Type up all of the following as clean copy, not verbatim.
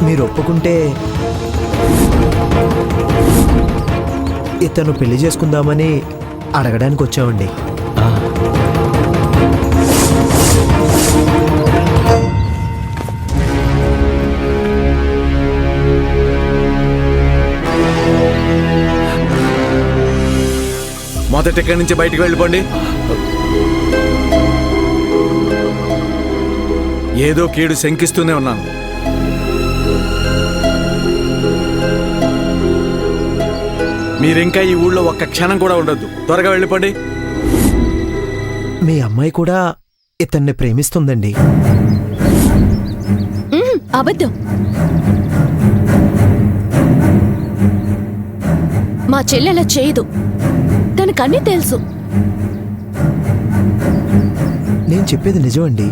మీరు ఒప్పుకుంటే ఇతను పెళ్లి చేసుకుందామని అడగడానికి వచ్చామండి. మొదటి ఇక్కడి నుంచి బయటికి వెళ్ళిపోండి. ఏదో కీడు శంకిస్తూనే ఉన్నాను. మీరింకా ఈ ఊళ్ళో ఒక్క క్షణం కూడా ఉండొద్దు. త్వరగా వెళ్ళిపోండి. మీ అమ్మాయి కూడా ఇతన్ని ప్రేమిస్తుందండి. అబద్ధం. మా చెల్లెలా చేయదు, తనకన్నీ తెలుసు. నేను చెప్పేది నిజమండి.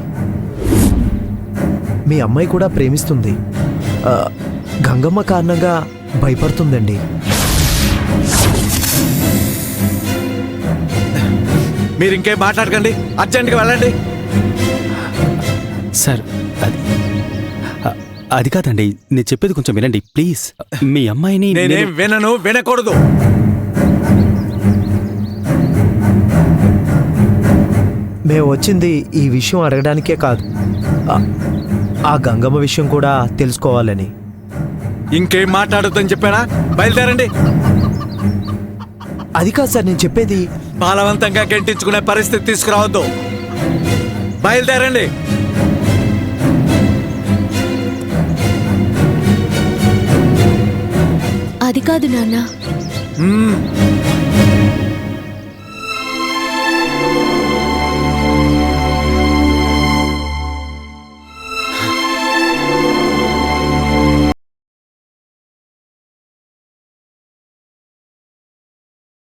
మీ అమ్మాయి కూడా ప్రేమిస్తుంది. గంగమ్మ కారణంగా భయపడుతుందండి. మీరు ఇంకేం మాట్లాడకండి, అర్జెంట్గా వెళ్ళండి. సార్ అది కాదండి, నేను చెప్పేది కొంచెం వినండి ప్లీజ్. మీ అమ్మాయిని నేనేం వినను, వినకూడదు. మేము వచ్చింది ఈ విషయం అడగడానికే కాదు, ఆ గంగమ్మ విషయం కూడా తెలుసుకోవాలని. ఇంకేం మాట్లాడొద్దని చెప్పానా? బయలుదేరండి. అది కాదు సార్ నేను చెప్పేది. బలవంతంగా గెంటించుకునే పరిస్థితి తీసుకురావద్దు. బయలుదేరండి. అది కాదు నాన్న.